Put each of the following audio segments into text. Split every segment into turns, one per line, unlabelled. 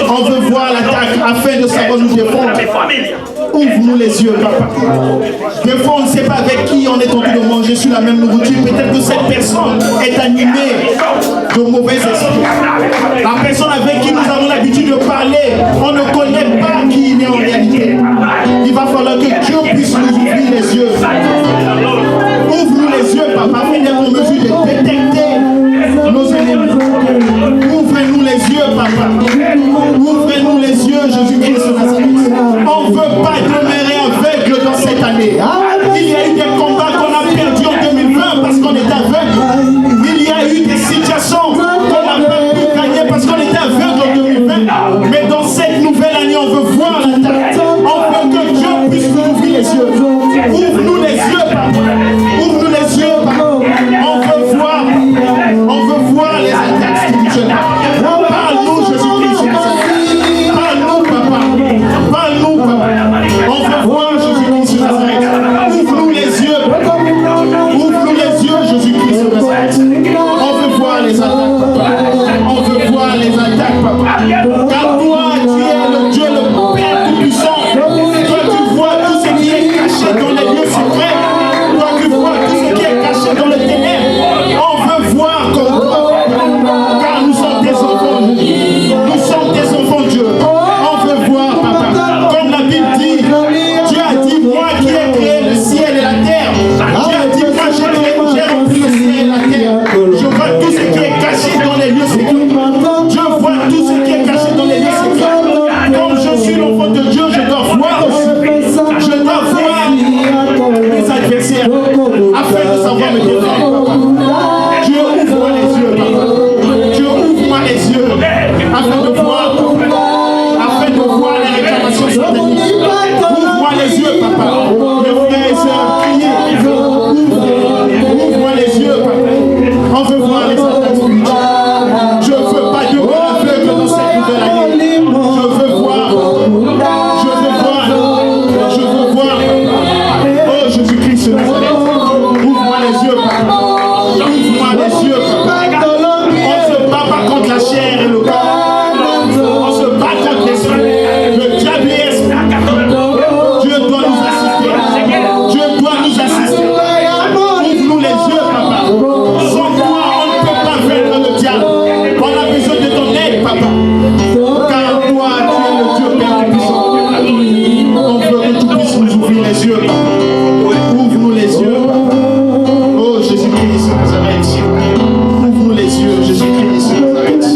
On veut voir l'attaque afin de savoir nous défendre. Ouvre-nous les yeux, papa. Des fois, on ne sait pas avec qui on est en train de manger sur la même nourriture. Peut-être que cette personne est animée de mauvais esprits. La personne avec qui nous avons l'habitude de parler, on ne connaît pas qui il est en réalité. Il va falloir que Dieu puisse nous ouvrir les yeux. Ouvre-nous les yeux, papa, afin d'être en mesure de détecter nos ennemis. Ouvrez-nous les yeux, papa. Ouvrez-nous les yeux, Jésus-Christ de Nazareth. On ne veut pas demeurer aveugle dans cette année. Il y a eu des combats qu'on a perdus en 2020 parce qu'on était aveugle. Il y a eu des situations qu'on n'a pas pu gagner parce qu'on était aveugle en 2020. Mais dans cette nouvelle année, on veut voir l'attaque. On veut que Dieu puisse nous ouvrir les yeux. Ouvre-nous les yeux, papa. Ouvre-nous les yeux, papa. On veut voir les attaques spirituelles. Parle-nous, Jésus-Christ. Parle-nous, papa. Parle-nous, papa. On veut voir Jésus-Christ de Nazareth. Ouvre-nous les yeux. Ouvre-nous les yeux, Jésus-Christ de Nazareth. On veut voir les attaques, papa. On veut voir les attaques, papa. Car toi, tu es le Dieu, le Père Tout-Puissant. Toi, tu vois tout ce qui est caché dans les lieux secrets. Toi, tu vois tout ce qui est caché dans les ténèbres. On veut voir comme toi. Car nous sommes des enfants. Nous sommes des enfants de Dieu. On veut voir, papa. Comme la Bible dit, Dieu a dit, moi qui ai créé le ciel et la terre. Dieu a dit, moi j'ai rempli le ciel et la terre. Je vois tout ce qui est caché dans les lieux secrets. Je vois tout ce qui est caché dans les lieux secrets. Comme je suis l'enfant de Dieu, je dois voir aussi. Je dois voir mes adversaires afin de savoir me défendre, papa. Dieu ouvre-moi les yeux, papa. Dieu ouvre-moi les yeux afin de voir, les réclamations sataniques. Ouvre-moi les yeux, papa. Mes frères et sœurs, priez. Ouvre-moi les yeux, papa. On veut voir les attaques spirituelles. Je ne veux pas de aveugle dans cette nouvelle année. Je veux voir. Je veux voir. Oh Jésus-Christ de Nazareth. Ouvre-moi les yeux, papa. Ouvre-moi les yeux, papa. On se bat pas contre la chair et le corps. On se bat contre l'esprit. Le diable est esprit. Dieu doit nous assister. Dieu doit nous assister. Ouvre-nous les yeux, papa. Sans toi, on ne peut pas vaincre le diable. On a besoin de ton aide, papa. Car toi, tu es le Dieu Père Tout-Puissant. On veut que tu puisses nous ouvrir les yeux, papa. Ouvre-nous les yeux, papa. Oh Jésus-Christ de Nazareth. Ouvre-nous les yeux, Jésus-Christ de Nazareth.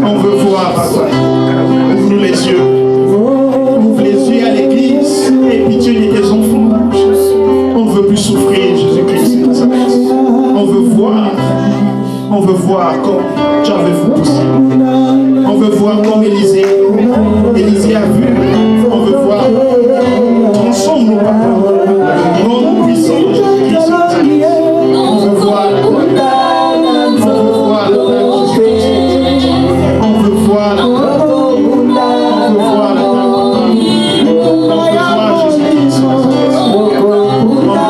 On veut voir, papa. Ouvre-nous les yeux. Ouvre les yeux à l'église. Aie pitié de tes enfants. On ne veut plus souffrir, Jésus-Christ de Nazareth. On veut voir. On veut voir comme tu avais vu pousser. On veut voir comme Élisée. Élisée a vu. On veut voir. Transforme-nous, papa. Rends-nous puissants, Jésus-Christ de Nazareth. On veut voir. On veut voir Jésus-Christ. On veut voir. On veut voir. On veut voir Jésus-Christ de Nazareth. On veut voir.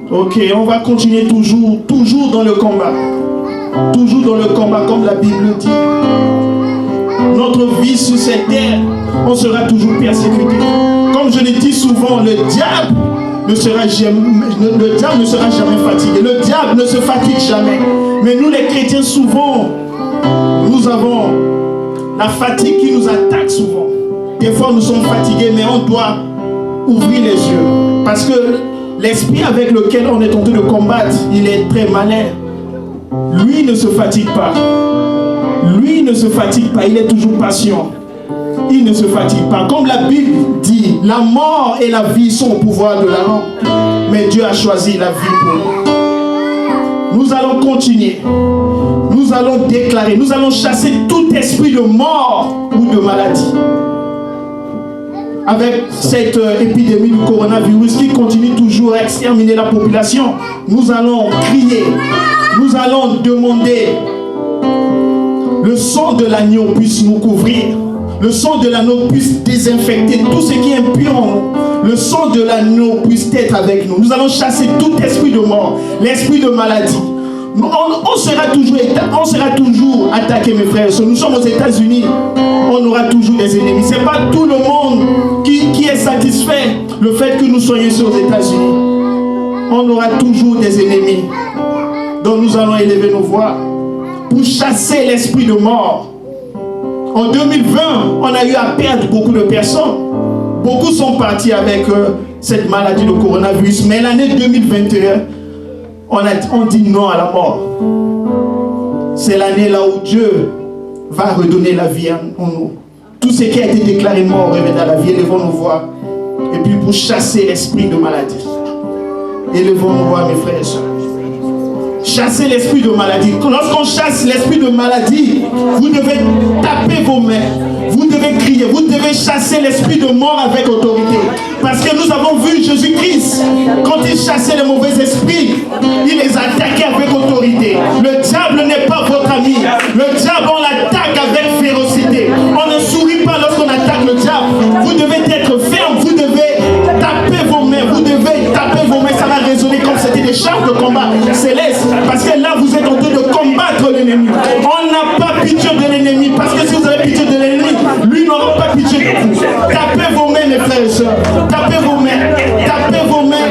Ok, on va continuer toujours dans le combat. Toujours dans le combat, comme la Bible dit. Notre vie sur cette terre, on sera toujours persécuté. Comme je le dis souvent, le diable ne sera jamais fatigué. Le diable ne se fatigue jamais. Mais nous les chrétiens, souvent, nous avons la fatigue qui nous attaque souvent. Des fois, nous sommes fatigués, mais on doit ouvrir les yeux. Parce que l'esprit avec lequel on est en train de combattre, il est très malin. Lui ne se fatigue pas. Lui ne se fatigue pas, il est toujours patient. Il ne se fatigue pas. Comme la Bible dit, la mort et la vie sont au pouvoir de la langue. Mais Dieu a choisi la vie pour nous. Nous allons continuer. Nous allons déclarer, nous allons chasser tout esprit de mort ou de maladie. avec cette épidémie du coronavirus qui continue toujours à exterminer la population, nous allons crier, nous allons demander le sang de l'agneau puisse nous couvrir, le sang de l'agneau puisse désinfecter tout ce qui est impur en nous, le sang de l'agneau puisse être avec nous. Nous allons chasser tout esprit de mort, l'esprit de maladie. On sera toujours attaqué, mes frères. Nous sommes aux États-Unis, on aura toujours des ennemis. Ce n'est pas tout le monde qui est satisfait le fait que nous soyons ici aux États-Unis. On aura toujours des ennemis. Donc nous allons élever nos voix pour chasser l'esprit de mort. En 2020, on a eu à perdre beaucoup de personnes. Beaucoup sont partis avec cette maladie de coronavirus. Mais l'année 2021, on dit non à la mort. C'est l'année là où Dieu va redonner la vie en nous. Tout ce qui a été déclaré mort revient à la vie. Élevons nos voix. Et puis pour chasser l'esprit de maladie. Élevons nos voix, mes frères et sœurs. Chasser l'esprit de maladie. Lorsqu'on chasse l'esprit de maladie, vous devez taper vos mains. Vous devez crier. Vous devez chasser l'esprit de mort avec autorité. Parce que nous avons vu Jésus-Christ, quand il chassait les mauvais esprits, il les attaquait avec autorité. Le diable n'est pas votre ami. Le diable, on l'attaque avec férocité. On ne sourit pas lorsqu'on attaque le diable. Vous devez être ferme. Vous devez taper vos mains. Vous devez taper vos mains. Ça va résonner comme c'était des chars de combat célestes. Parce que là, vous êtes en train de combattre l'ennemi. On n'a pas pitié de l'ennemi. Parce que si vous avez pitié de l'ennemi, lui n'aura pas pitié de vous. Tapez vos mains, mes frères et sœurs. Tapez vos mains. Tapez vos mains.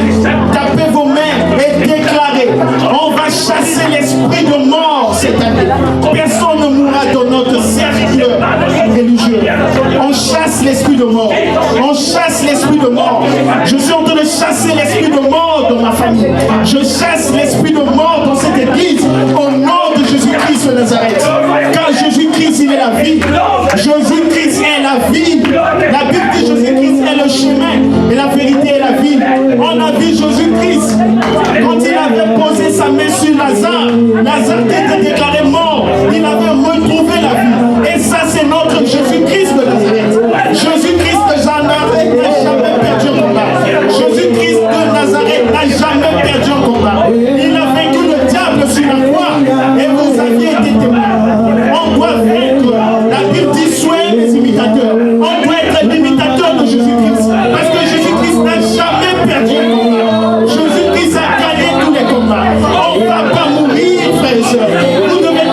Tapez vos mains et déclarez. On va chasser l'esprit de mort cette année. Personne ne mourra dans notre cercle religieux. On chasse l'esprit de mort. On chasse l'esprit de mort. Je suis en train de chasser l'esprit de mort dans ma famille. Je chasse l'esprit de mort dans cette église au nom de Jésus-Christ de Nazareth. Car Jésus-Christ, il est la vie. Jésus-Christ est la vie. La Bible dit Jésus-Christ est le chemin et la vérité est la vie. On a vu Jésus-Christ quand il avait posé sa main sur Lazare. Lazare était déclaré mort. Il avait retrouvé la vie. Et ça, c'est notre Jésus-Christ de Nazareth. Jésus-Christ de Nazareth n'a jamais perdu un combat. Jésus-Christ de Nazareth n'a jamais perdu un combat. Il a vaincu le diable sur la croix et vous aviez été témoins. On doit vaincre. La Bible dit soyez les imitateurs. On doit être l'imitateur de Jésus-Christ. Parce que Jésus-Christ n'a jamais perdu un combat. Jésus-Christ a gagné tous les combats. On ne va pas mourir, frères et sœurs. Vous devez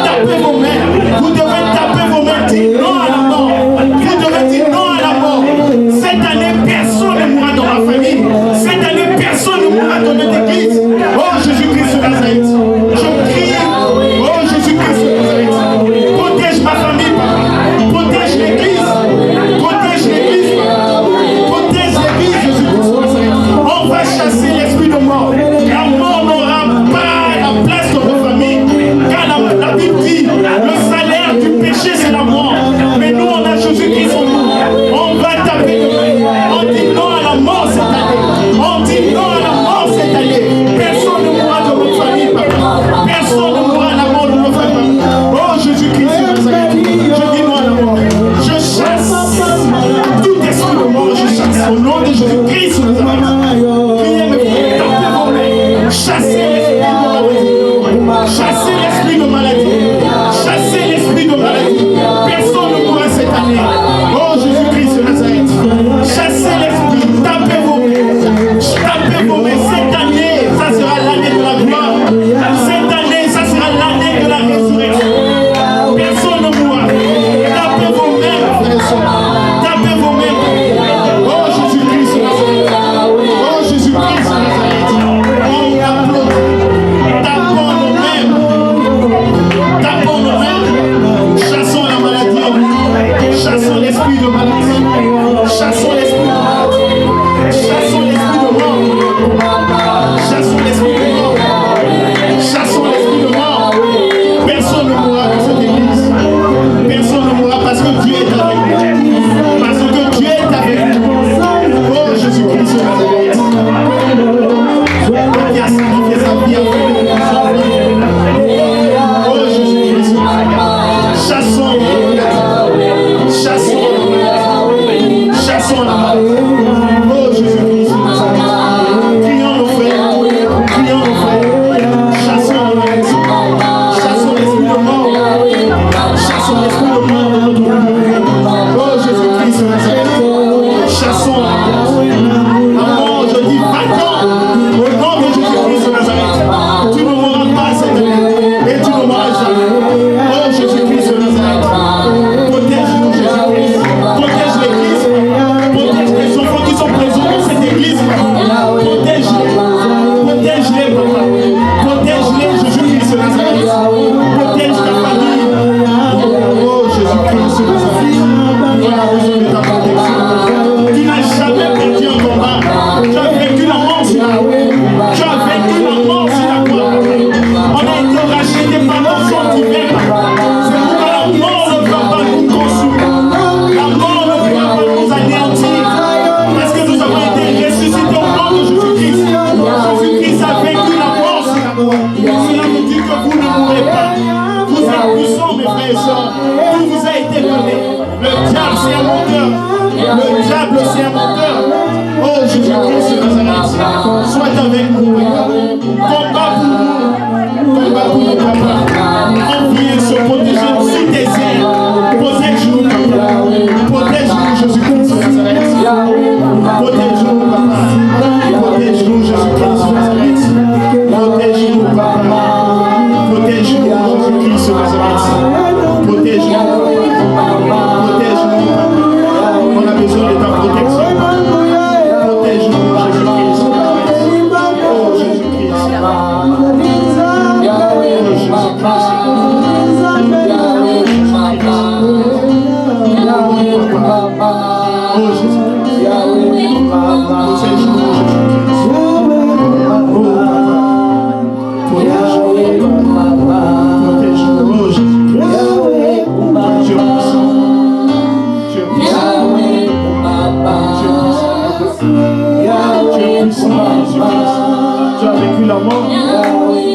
comment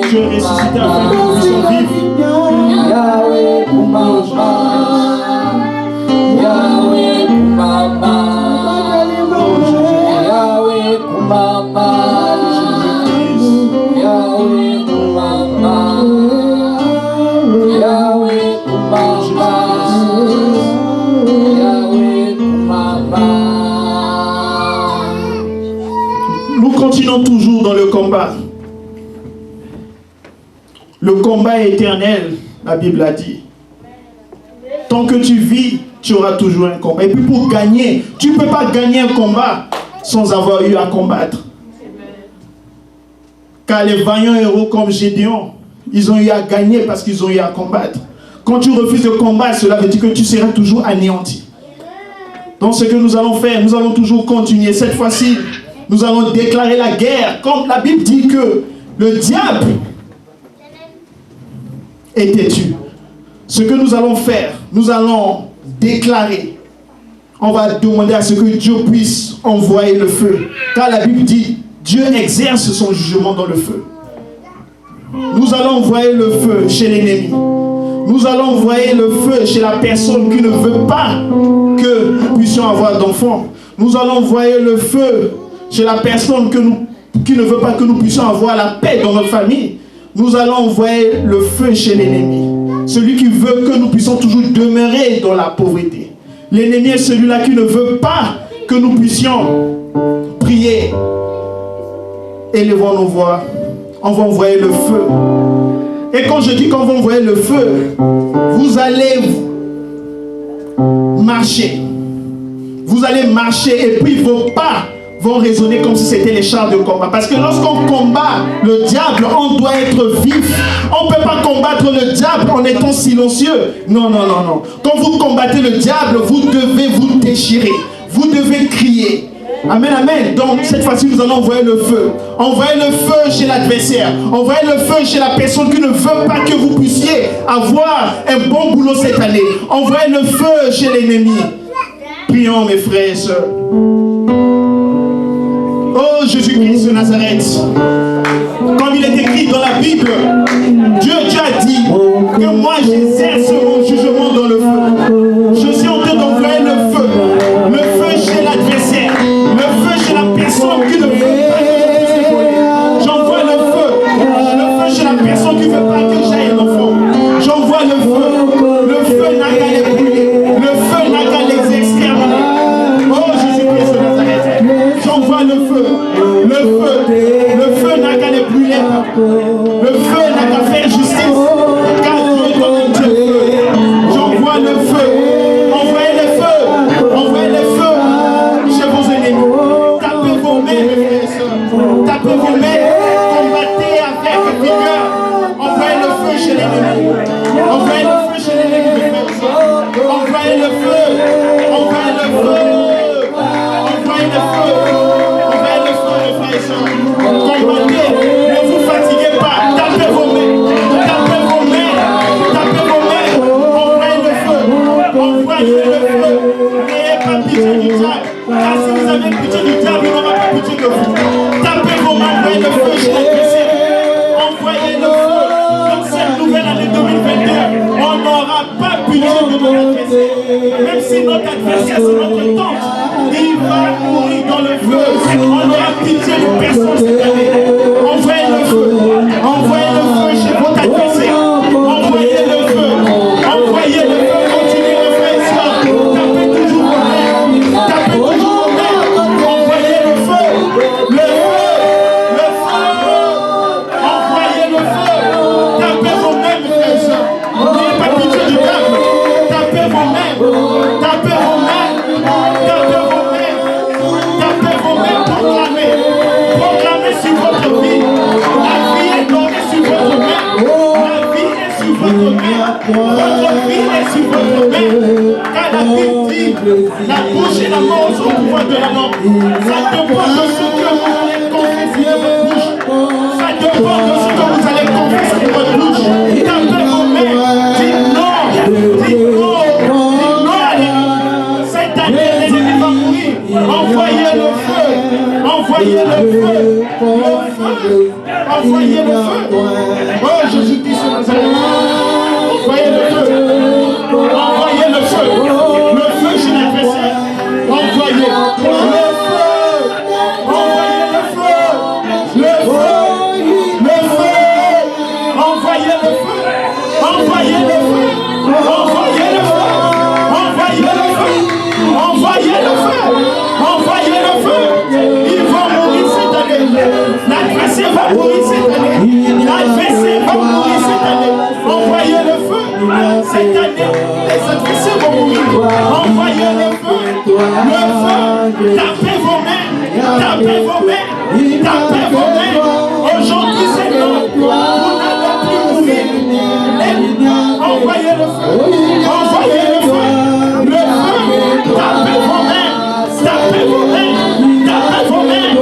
tu es ressuscité afin que nous puissions vivre.
Yahweh Kumama, Yahweh Kumama, Yahweh Kumama, Yahweh Kumama, Yahweh Kumama, Yahweh Kumama.
Nous continuons toujours dans le combat. Le combat est éternel, la Bible a dit. Tant que tu vis, tu auras toujours un combat. Et puis pour gagner, tu ne peux pas gagner un combat sans avoir eu à combattre. Car les vaillants héros comme Gédéon, ils ont eu à gagner parce qu'ils ont eu à combattre. Quand tu refuses de combattre, cela veut dire que tu seras toujours anéanti. Donc ce que nous allons faire, nous allons toujours continuer. Cette fois-ci, nous allons déclarer la guerre. Comme la Bible dit que le diable est têtu. Ce que nous allons faire, nous allons déclarer. On va demander à ce que Dieu puisse envoyer le feu. Car la Bible dit, Dieu exerce son jugement dans le feu. Nous allons envoyer le feu chez l'ennemi. Nous allons envoyer le feu chez la personne qui ne veut pas que nous puissions avoir d'enfants. Nous allons envoyer le feu chez la personne qui ne veut pas que nous puissions avoir la paix dans notre famille. Nous allons envoyer le feu chez l'ennemi. Celui qui veut que nous puissions toujours demeurer dans la pauvreté. L'ennemi est celui-là qui ne veut pas que nous puissions prier. Élevons nos voix. On va envoyer le feu. Et quand je dis qu'on va envoyer le feu, vous allez marcher. Vous allez marcher et puis vos pas vont résonner comme si c'était les chars de combat. Parce que lorsqu'on combat le diable, on doit être vif. On ne peut pas combattre le diable en étant silencieux. Non, non, non, non. Quand vous combattez le diable, vous devez vous déchirer. Vous devez crier. Amen, amen. Donc, cette fois-ci, nous allons envoyer le feu. Envoyer le feu chez l'adversaire. Envoyer le feu chez la personne qui ne veut pas que vous puissiez avoir un bon boulot cette année. Envoyer le feu chez l'ennemi. Prions, mes frères et sœurs. Oh, Jésus-Christ de Nazareth. Comme il est écrit dans la Bible, Dieu a dit que moi, j'exerce mon jugement dans le feu. Je suis en train d'envoyer le feu. Le feu chez l'adversaire. Le feu chez la personne qui ne veut pas que je puisse voler. J'envoie le feu. Le feu chez la personne qui ne veut pas que j'aille un enfant. J'envoie le feu. Le feu n'a qu'à les brûler. Le feu n'a qu'à les exterminer. Oh Jésus-Christ de Nazareth. J'envoie le feu. Le feu n'a qu'à les brûler. Le feu n'a qu'à faire justice. Car Dieu doit être Dieu. J'envoie le feu. Envoyez le feu. Envoyez le feu chez vos ennemis. Tapez vos mains, mes frères et sœurs. Tapez vos mains. Combattez avec vigueur. Envoyez le feu chez l'ennemi. Envoyez le feu chez l'ennemi, mes frères et sœurs. Envoyez le feu. Envoyez le feu. Envoyez le feu. Envoyez le feu, mes frères et sœurs. Combattez. Ne vous fatiguez pas. Tapez vos mains. Tapez vos mains. Tapez vos mains. Envoyez le feu. Envoyez le feu. N'ayez pas pitié du diable. Car si vous avez pitié du diable, il n'aura pas pitié de vous. Tapez vos mains. Envoyez le feu chez l'adversaire. Envoyez le feu. Dans cette nouvelle année 2022, on n'aura pas pitié de notre adversaire. Même si notre adversaire, c'est notre tante, il va mourir dans le feu. On aura pitié de personne cette année. Envoyez le feu. Envoyez le feu chez votre adversaire. Envoyez le feu. Envoyez le feu. Continuez le feu. Tapez toujours vos mains. Tapez toujours vos mains. Envoyez le feu. Le feu. Le feu. Envoyez le feu. Tapez vos mains, mes frères et sœurs. N'ayez pas pitié du diable. Tapez vos mains. Tapez vos mains. Tapez vos mains. Tapez vos mains. Proclamez. Proclamez sur votre vie. La vie est donnée sur votre main. La vie est sur votre main. Votre vie est sur votre main. Car la Bible dit, la bouche et la mort sont au pouvoir de la langue. Ça dépend de ce que vous allez confesser de votre bouche. Ça dépend de ce que vous allez confesser de votre bouche. Tapez vos mains. Dites non. Dites non. Dites non à l'ennemi. Cette année, l'ennemi va mourir. Envoyez le feu. Envoyez le feu. Envoyez le feu. Oh Jésus-Christ de Nazareth. Envoyez le feu. Envoyez le feu. Le feu chez l'adversaire. Envoyez le feu. Envoyez le feu. Le feu. Le feu. Envoyez le feu. Envoyez le feu. Envoyez le feu. Envoyez le feu. Envoyez le feu. Envoyez le feu. Ils vont mourir cette année. L'adversaire va mourir cette année. L'adversaire va mourir cette année. Envoyez le feu. Cette année, les adversaires vont mourir. Envoyez le feu. Le feu. Tapez vos mains. Tapez vos mains. Tapez vos mains. Aujourd'hui, c'est non. Vous n'allez plus mourir. Envoyez le feu. Envoyez le feu. Le feu. Tapez vos mains. Tapez vos mains. Tapez vos mains.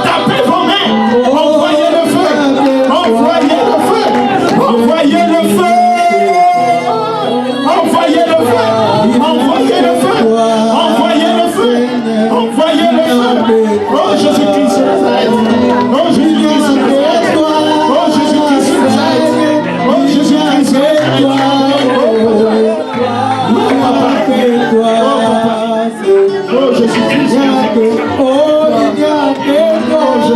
Tapez vos mains. Envoyez le feu. Envoyez le feu. Envoyez le feu. Envoyez le feu. Envoyez le feu. Envoyez le feu. Envoyez le feu. Oh Jésus-Christ de Nazareth. Oh Jésus-Christ de Nazareth. Oh Jésus-Christ de Nazareth. Oh Jésus-Christ de Nazareth. Oh Jésus-Christ de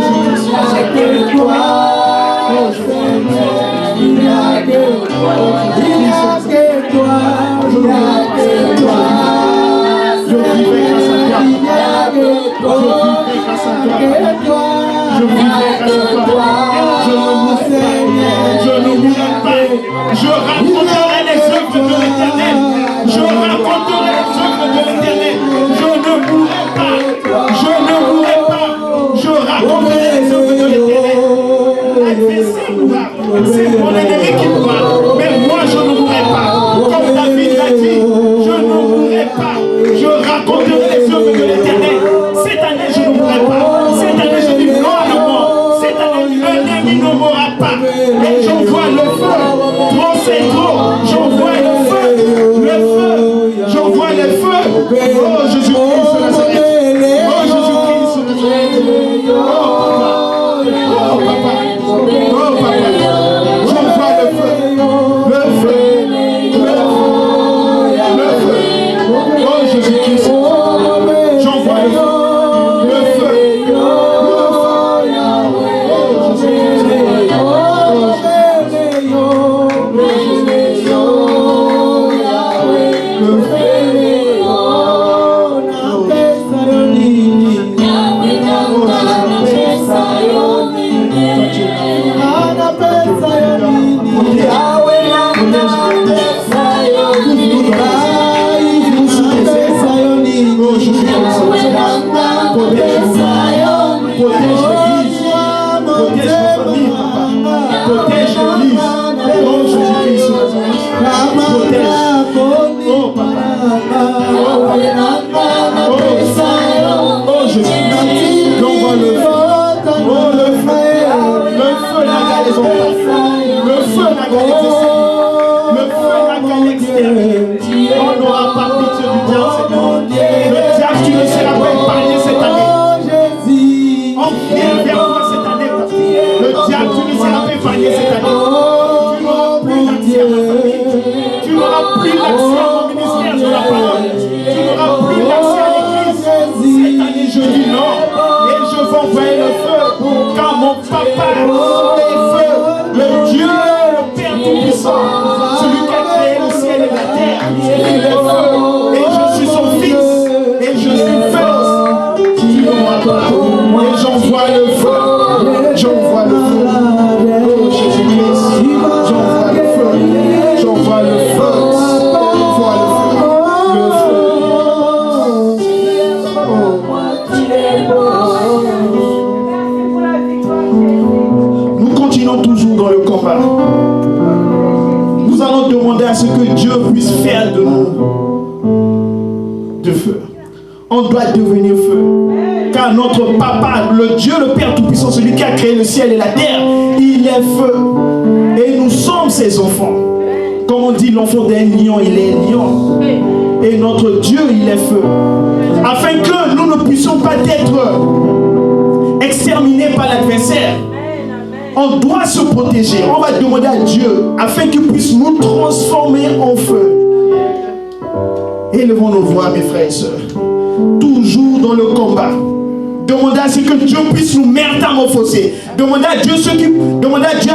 Nazareth. Je vivrai grâce à toi. Je vivrai grâce à toi. Je ne mourrai pas. Je raconterai les œuvres de l'Éternel. Je raconterai les œuvres de l'Éternel. Je ne mourrai pas. Je ne mourrai pas. Je raconterai les œuvres de l'Éternel. L'adversaire mourra. C'est mon ennemi qui mourra. Mais moi je ne mourrai pas. Comme David l'a dit, je ne mourrai pas. Je raconterai les œuvres de l'Éternel. Cette année je ne mourrai pas. Cette année je dis non à la mort. Cette année l'ennemi ne mourra pas. Et j'envoie le feu. Trop c'est trop. J'envoie le feu. Le feu. J'envoie le feu. Oh Jésus-Christ de Nazareth. Oh Jésus-Christ de Nazareth. Oh papa. Oh papa. J'envoie le feu. Le feu. Le feu. Oh Jésus-Christ. J'envoie le feu. Le feu.
On doit devenir feu. Car notre Papa, le Dieu, le Père Tout-Puissant, celui qui a créé le ciel et la terre, il est feu. Et nous sommes ses enfants. Comme on dit, l'enfant d'un lion, il est lion. Et notre Dieu, il est feu. Afin que nous ne puissions pas être exterminés par l'adversaire. On doit se protéger. On va demander à Dieu afin qu'il puisse nous transformer en feu. Élevons nos voix, mes frères et sœurs. Toujours dans le combat. Demandez à ce que Dieu puisse nous métamorphoser. Demandez à Dieu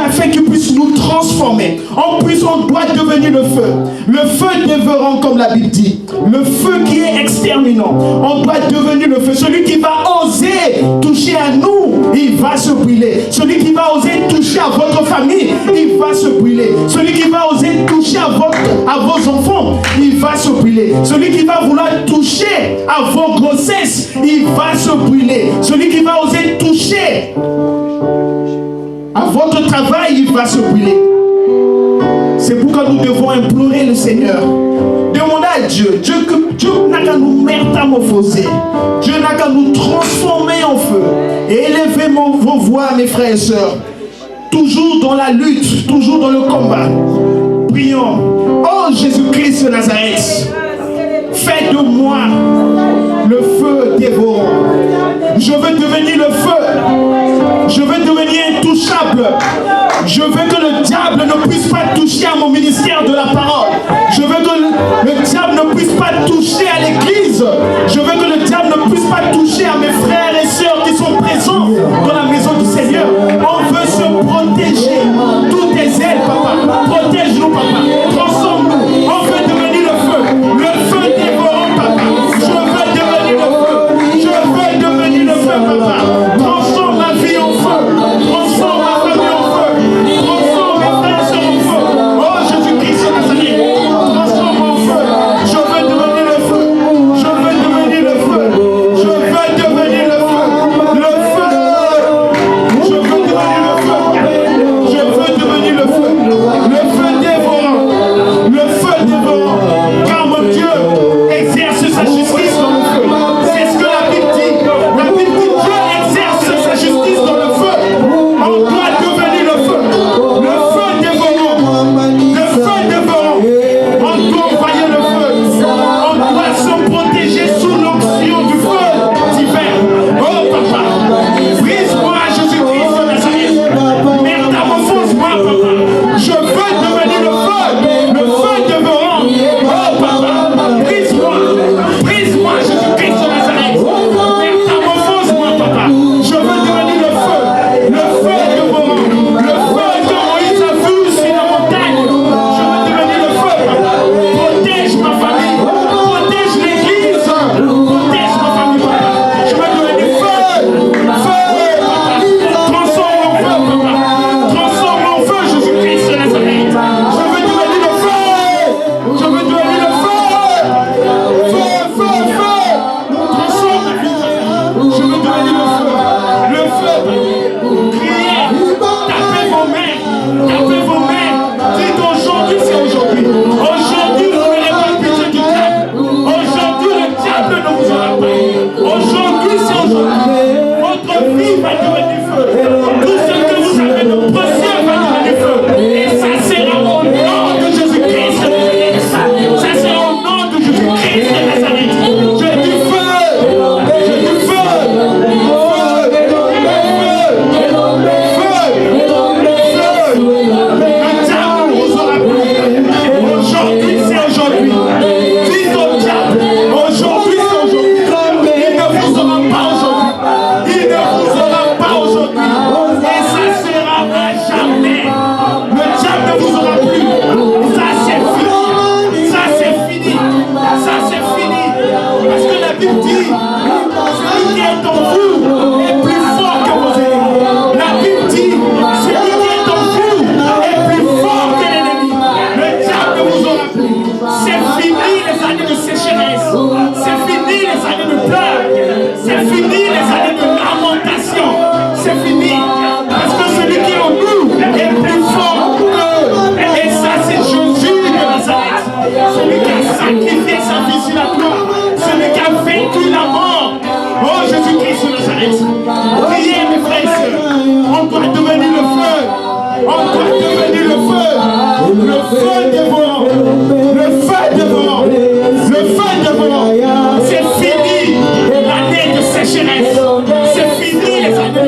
afin qu'il puisse nous transformer. On doit devenir le feu. Le feu dévorant, comme la Bible dit. Le feu qui est exterminant. On doit devenir le feu. Celui qui va oser toucher à nous, il va se brûler. Celui qui va oser toucher à votre famille, il va se brûler. Celui qui va oser toucher à vos enfants, il va se brûler. Celui qui va vouloir toucher à vos grossesses, il va se brûler. Celui qui va oser toucher à votre travail, il va se brûler. C'est pourquoi nous devons implorer le Seigneur. Demandez à Dieu. Dieu n'a qu'à nous métamorphoser. Dieu n'a qu'à nous transformer en feu. Et élevez vos voix, mes frères et sœurs. Toujours dans la lutte, toujours dans le combat. Prions. Oh Jésus-Christ de Nazareth, fais de moi le feu dévorant. Je veux devenir le feu. Je veux devenir intouchable. Je veux que le diable ne puisse pas toucher à mon ministère de la parole. Je veux que le diable ne puisse pas toucher à l'église. Je veux que le diable ne puisse pas toucher à mes frères et sœurs qui sont présents dans la maison du Seigneur. On veut se protéger. Toutes tes ailes, papa. Protège-nous, papa. Transforme-nous. On veut devenir le feu. Le feu dévorant, papa. Je veux devenir le feu. Je veux devenir le feu, papa. Transforme ma vie en feu. Transforme ma famille en feu. Transforme mes frères et sœurs en feu. Oh Jésus-Christ de Nazareth. Transforme en feu. Je veux devenir le feu. Je veux devenir le feu. Je veux devenir le feu. Le feu. Je veux devenir le feu. Je veux devenir le feu. Le feu dévorant. Le feu dévorant. Car mon Dieu exerce sa justice dans le feu. C'est ce que la Bible dit. La Bible dit Dieu exerce sa justice dans le feu. On doit devenir le feu. Le feu dévorant. Le feu dévorant. On doit envoyer le feu. On doit se protéger sous l'onction du feu divin. Oh papa, brise-moi Jésus-Christ de Nazareth. Métamorphose-moi papa. Je veux devenir le feu dévorant. Oh papa, brise-moi. Brise-moi Jésus-Christ de Nazareth. Métamorphose-moi papa. Je veux devenir le feu dévorant. Le feu que Moïse a vu sur la montagne. Je veux devenir le feu papa. Protège ma famille. Protège l'église. Protège ma famille papa. Je veux devenir feu. Feu papa. Transforme en feu papa. Transforme en feu Jésus-Christ de Nazareth. Je veux devenir le feu. Je veux devenir le feu. Feu. Transforme ma vie papa. Je veux devenir le feu. Le feu. Criez. Tapez vos mains. Tapez vos mains. Dites aujourd'hui c'est aujourd'hui. Aujourd'hui vous n'aurez pas pitié du diable. Aujourd'hui le diable ne vous aura pas. Aujourd'hui c'est aujourd'hui. Votre vie va devenir feu. Tout ce que vous avez de précieux va devenir feu. Et ça sera au nom de Jésus-Christ. Ça sera au nom de Jésus-Christ de Nazareth. Je dis feu. Je dis feu. Le diable ne vous aura plus. Aujourd'hui c'est aujourd'hui. Dites au diable, aujourd'hui c'est aujourd'hui. Il ne vous aura pas aujourd'hui. Il ne vous aura pas aujourd'hui. Et ça sera à jamais. Le diable ne vous aura plus. Ça c'est fini. Ça c'est fini. Ça c'est fini. Parce que la Bible dit, celui qui est en vous est plus fort que vos ennemis. La Bible dit, celui qui est en vous est plus fort que l'ennemi. Le diable ne vous aura plus. C'est fini les années de sécheresse. C'est fini les années de pleurs. C'est fini les années de lamentation. C'est fini. Parce que celui qui est en nous est plus fort qu'eux. Et ça c'est Jésus de Nazareth. Celui qui a sacrifié sa vie sur la croix. Celui qui a vaincu la mort. Oh Jésus-Christ de Nazareth. Priez mes frères et sœurs. On doit devenir le feu. On doit devenir le feu. Le feu dévorant. Le feu dévorant. Le feu dévorant. C'est fini l'année de sécheresse. C'est fini les années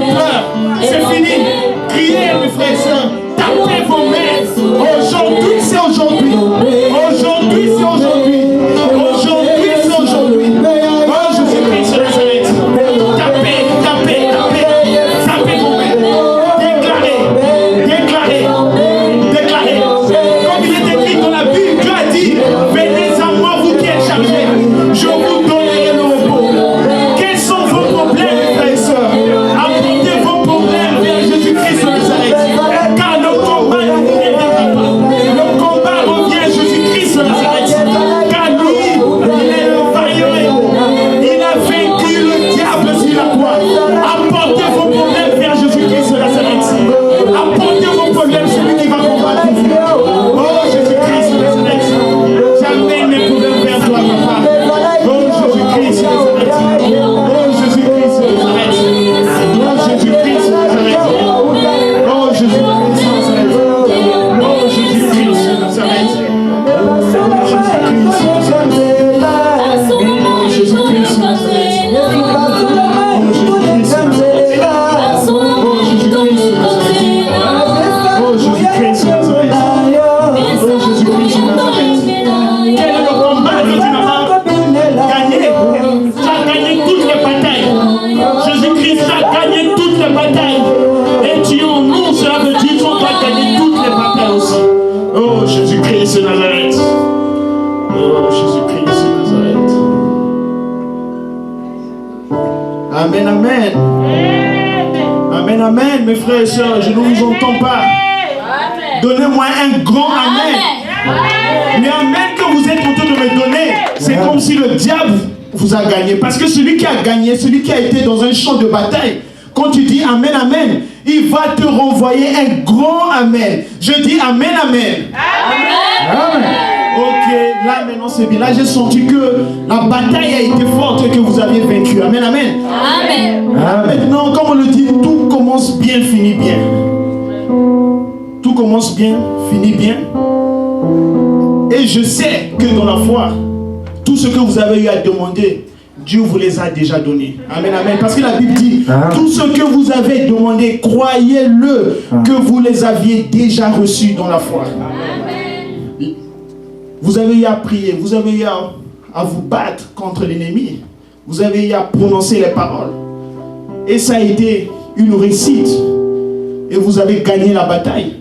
frères et sœurs, je ne vous entends pas. Donnez-moi un grand amen. Mais amen que vous êtes en train de me donner, c'est comme si le diable vous a gagné. Parce que celui qui a gagné, celui qui a été dans un champ de bataille, quand tu dis amen, amen, il va te renvoyer un grand amen. Je dis amen, amen. Amen. Ok, là maintenant c'est bien. Là j'ai senti que la bataille a été forte et que vous avez vaincu. Amen, amen. Amen. Maintenant, comme on le dit, tout commence bien, finit bien. Tout commence bien, finit bien. Et je sais que dans la foi, tout ce que vous avez eu à demander, Dieu vous les a déjà donnés. Amen, amen. Parce que la Bible dit, tout ce que vous avez demandé, croyez-le que vous les aviez déjà reçus dans la foi. Amen. Vous avez eu à prier, vous avez eu à vous battre contre l'ennemi. Vous avez eu à prononcer les paroles. Et ça a été une réussite. Et vous avez gagné la bataille.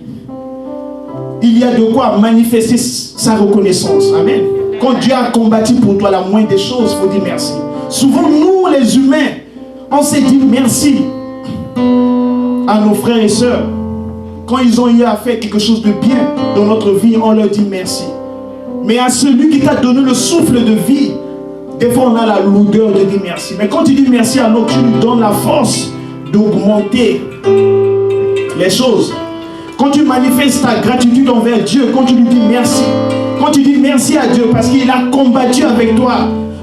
Il y a de quoi manifester sa reconnaissance. Amen. Quand Dieu a combattu pour toi la moindre des choses, il faut dire merci. Souvent, nous les humains, on s'est dit merci à nos frères et sœurs. Quand ils ont eu à faire quelque chose de bien dans notre vie, on leur dit merci. Mais à celui qui t'a donné le souffle de vie, des fois on a la lourdeur de dire merci. Mais quand tu dis merci à l'autre, tu lui donnes la force d'augmenter les choses. Quand tu manifestes ta gratitude envers Dieu, quand tu lui dis merci, quand tu dis merci à Dieu parce qu'il a combattu avec toi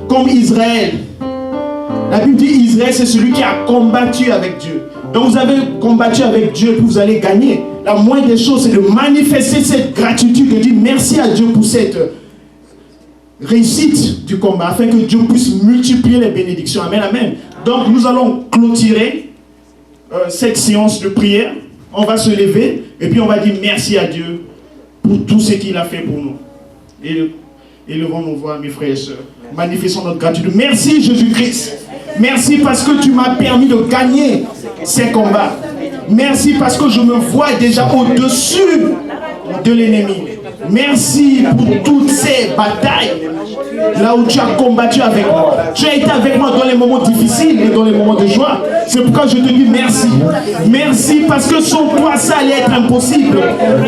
comme Israël. La Bible dit Israël, c'est celui qui a combattu avec Dieu. Donc vous avez combattu avec Dieu, puis vous allez gagner. La moindre des choses, c'est de manifester cette gratitude, de dire merci à Dieu pour cette réussite du combat, afin que Dieu puisse multiplier les bénédictions. Amen, amen. Donc nous allons clôturer cette séance de prière. On va se lever et puis on va dire merci à Dieu pour tout ce qu'il a fait pour nous. Et levons nos voix, mes frères et sœurs. Manifestons notre gratitude. Merci Jésus-Christ. Merci parce que tu m'as permis de gagner ces combats. Merci parce que je me vois déjà au-dessus de l'ennemi. Merci pour toutes ces batailles. Là où tu as combattu avec moi. Tu as été avec moi dans les moments difficiles et dans les moments de joie. C'est pourquoi je te dis merci. Merci parce que sans toi ça allait être impossible.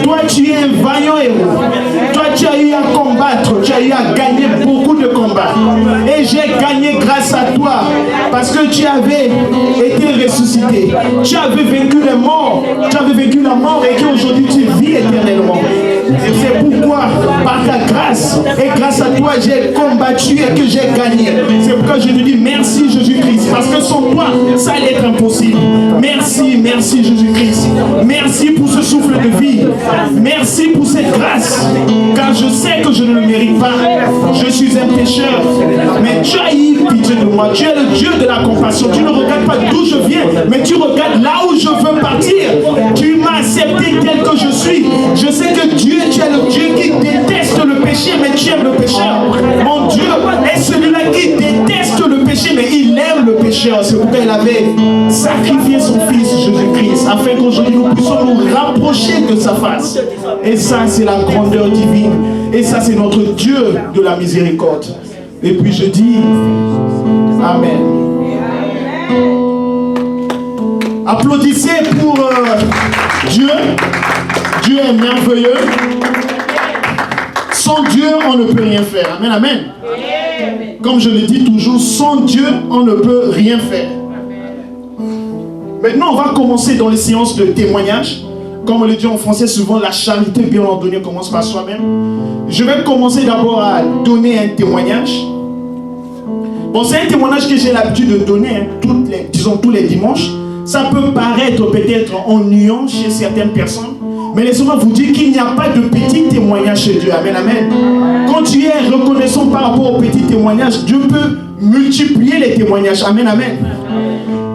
Toi tu es un vaillant héros. Toi tu as eu à combattre. Tu as eu à gagner beaucoup de combats. Et j'ai gagné grâce à toi. Parce que tu avais été ressuscité. Tu avais vaincu les morts. Tu avais vaincu la mort et qu'aujourd'hui tu vis éternellement. Et c'est pourquoi par ta grâce et grâce à toi j'ai combattu et que j'ai gagné. C'est pourquoi je te dis merci Jésus-Christ. Parce que sans toi, ça allait être impossible. Merci, merci Jésus-Christ. Merci pour ce souffle de vie. Merci pour cette grâce. Car je sais que je ne le mérite pas. Je suis un pécheur. Mais tu as eu pitié de moi. Tu es le Dieu de la compassion. Tu ne regardes pas d'où je viens, mais tu regardes là où je veux partir. Tu m'as accepté tel que je suis. Je sais que Dieu, tu es le Dieu qui déteste le péché, mais tu aimes le pécheur. Mon Dieu est celui-là qui déteste le péché, mais il aime le pécheur. C'est pourquoi il avait sacrifié son fils Jésus-Christ, afin qu'aujourd'hui nous puissions nous rapprocher de sa face. Et ça, c'est la grandeur divine. Et ça, c'est notre Dieu de la miséricorde. Et puis je dis Amen. Applaudissez pour Dieu. Dieu est merveilleux. Sans Dieu, on ne peut rien faire. Amen, amen. Comme je le dis toujours, sans Dieu, on ne peut rien faire. Maintenant, on va commencer dans les séances de témoignage. Comme on le dit en français, souvent la charité bien ordonnée commence par soi-même. Je vais commencer d'abord à donner un témoignage. Bon, c'est un témoignage que j'ai l'habitude de donner, tous les dimanches. Ça peut paraître peut-être ennuyant chez certaines personnes. Mais laissez-moi vous dire qu'il n'y a pas de petit témoignage chez Dieu. Amen, amen. Quand tu es reconnaissant par rapport au petit témoignage, Dieu peut multiplier les témoignages. Amen, amen.